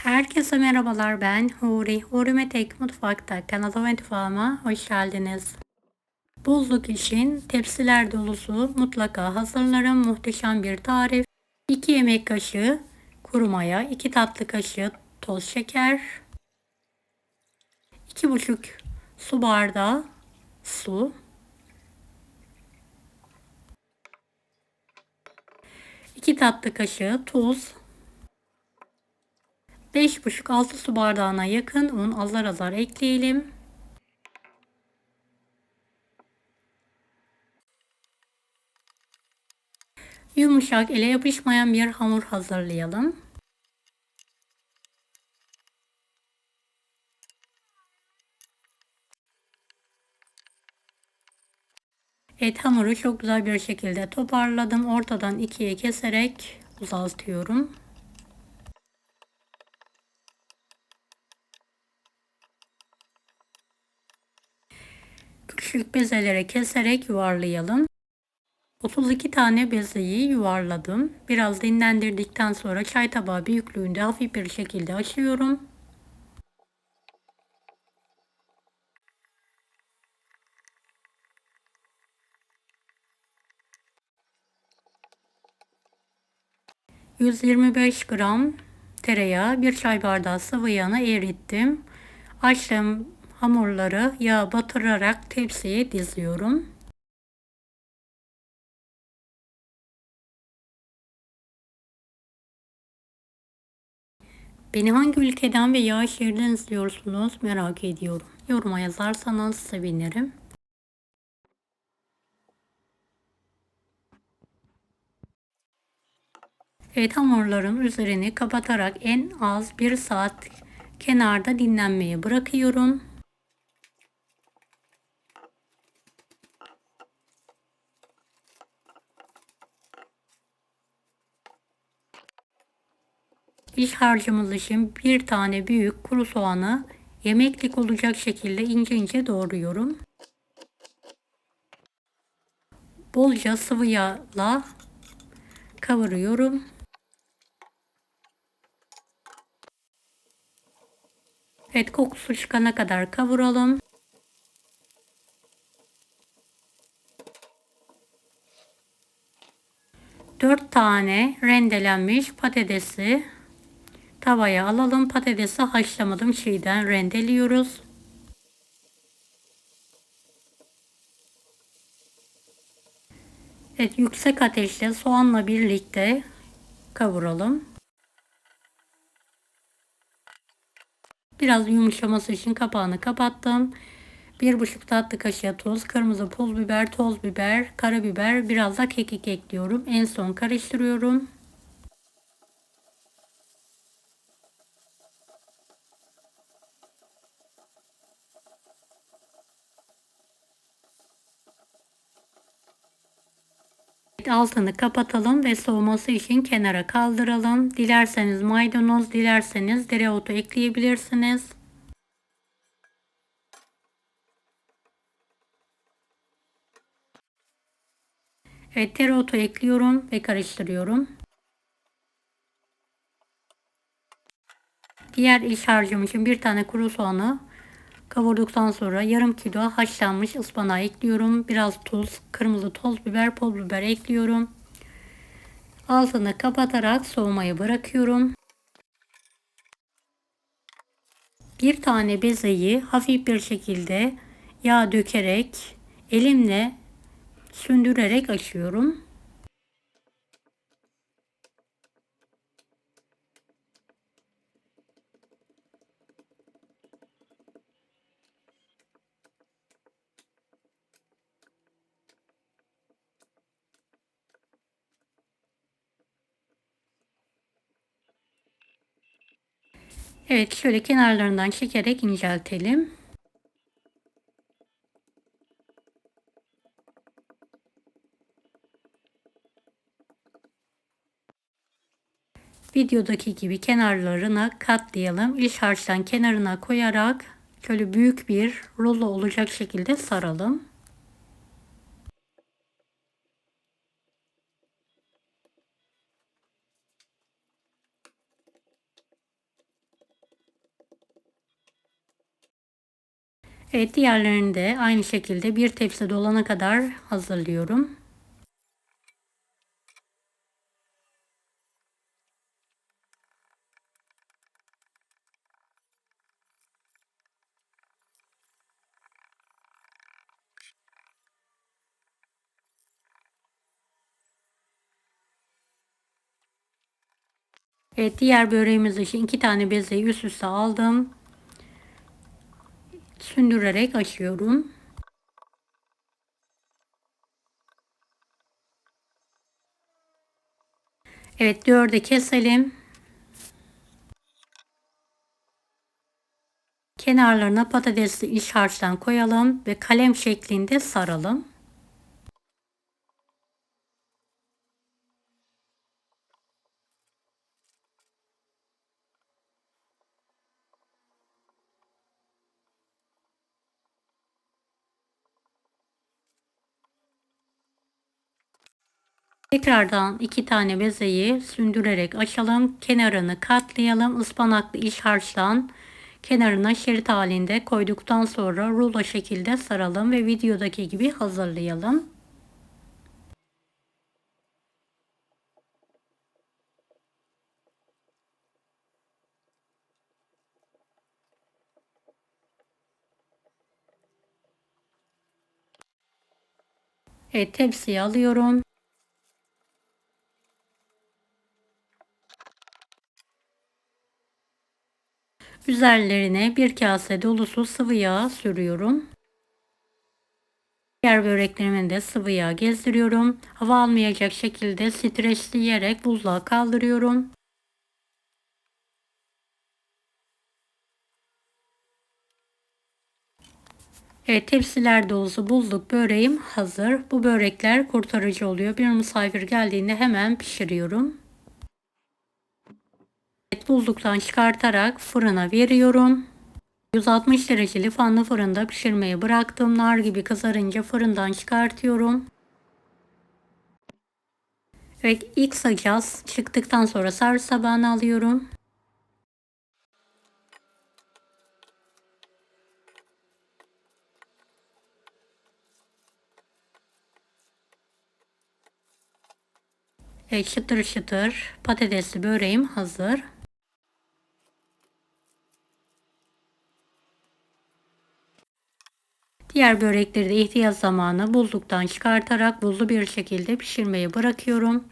Herkese merhabalar, ben Huri. Huri Metek Mutfak'ta kanalıma ve mutfağıma hoş geldiniz. Buzluk için tepsiler dolusu mutlaka hazırlarım. Muhteşem bir tarif. 2 yemek kaşığı kuru maya, 2 tatlı kaşığı toz şeker, 2,5 su bardağı su, 2 tatlı kaşığı tuz, 5,5-6 su bardağına yakın un azar azar ekleyelim. Yumuşak, ele yapışmayan bir hamur hazırlayalım. Evet, hamuru çok güzel bir şekilde toparladım. Ortadan ikiye keserek uzaltıyorum. Küçük bezelere keserek yuvarlayalım. 32 tane bezeyi yuvarladım. Biraz dinlendirdikten sonra çay tabağı büyüklüğünde hafif bir şekilde açıyorum. ...125 gram tereyağı, 1 çay bardağı sıvı yağını erittim. Açtığım hamurları yağa batırarak tepsiye diziyorum. Beni hangi ülkeden ve yağ şehirden izliyorsunuz merak ediyorum. Yoruma yazarsanız sevinirim. Evet, hamurların üzerini kapatarak en az 1 saat kenarda dinlenmeye bırakıyorum. İç harcımız için bir tane büyük kuru soğanı yemeklik olacak şekilde ince ince doğruyorum. Bolca sıvı yağla kavuruyorum. Evet, kokusu çıkana kadar kavuralım. 4 tane rendelenmiş patatesi tavaya alalım. Patatesi haşlamadım, çiğden rendeliyoruz. Evet, yüksek ateşte soğanla birlikte kavuralım. Biraz yumuşaması için kapağını kapattım. 1,5 tatlı kaşığı tuz, kırmızı pul biber, toz biber, karabiber, biraz da kekik ekliyorum. En son karıştırıyorum. Altını kapatalım ve soğuması için kenara kaldıralım. Dilerseniz maydanoz, dilerseniz dereotu ekleyebilirsiniz. Evet, dereotu ekliyorum ve karıştırıyorum. Diğer iç harcım için bir tane kuru soğanı kavurduktan sonra yarım kilo haşlanmış ıspanağı ekliyorum. Biraz tuz, kırmızı toz biber, pul biber ekliyorum. Altını kapatarak soğumaya bırakıyorum. Bir tane bezeyi hafif bir şekilde yağ dökerek elimle sündürerek açıyorum. Evet, şöyle kenarlarından çekerek inceltelim. Videodaki gibi kenarlarına katlayalım. İç harçtan kenarına koyarak şöyle büyük bir rulo olacak şekilde saralım. Evet, diğerlerini de aynı şekilde bir tepsi dolana kadar hazırlıyorum. Evet, diğer böreğimiz için 2 tane bezeyi üst üste aldım. Sündürerek açıyorum. Evet, 4'e keselim. Kenarlarına patatesli iç harçtan koyalım ve kalem şeklinde saralım. Tekrardan 2 tane bezeyi sündürerek açalım. Kenarını katlayalım. Ispanaklı iç harçtan kenarına şerit halinde koyduktan sonra rulo şekilde saralım ve videodaki gibi hazırlayalım. Evet, tepsiye alıyorum. Üzerlerine bir kase dolusu sıvı yağ sürüyorum. Diğer böreklerimi de sıvı yağ gezdiriyorum. Hava almayacak şekilde streçleyerek buzluğa kaldırıyorum. Evet, tepsiler dolusu buzluk böreğim hazır. Bu börekler kurtarıcı oluyor. Bir misafir geldiğinde hemen pişiriyorum. Evet, buzluktan çıkartarak fırına veriyorum. 160 dereceli fanlı fırında pişirmeye bıraktım. Nar gibi kızarınca fırından çıkartıyorum. Ve ilk sıcak çıktıktan sonra servis tabağına alıyorum. Çıtır çıtır patatesli böreğim hazır. Diğer börekleri de ihtiyaç zamanı buzluktan çıkartarak buzlu bir şekilde pişirmeye bırakıyorum.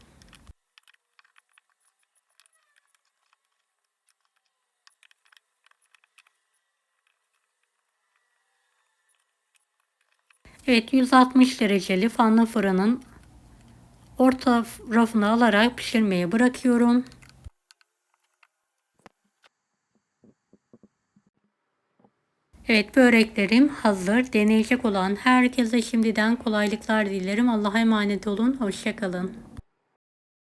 Evet, 160 dereceli fanlı fırının orta rafına alarak pişirmeye bırakıyorum. Evet, böreklerim hazır. Deneyecek olan herkese şimdiden kolaylıklar dilerim. Allah'a emanet olun. Hoşça kalın.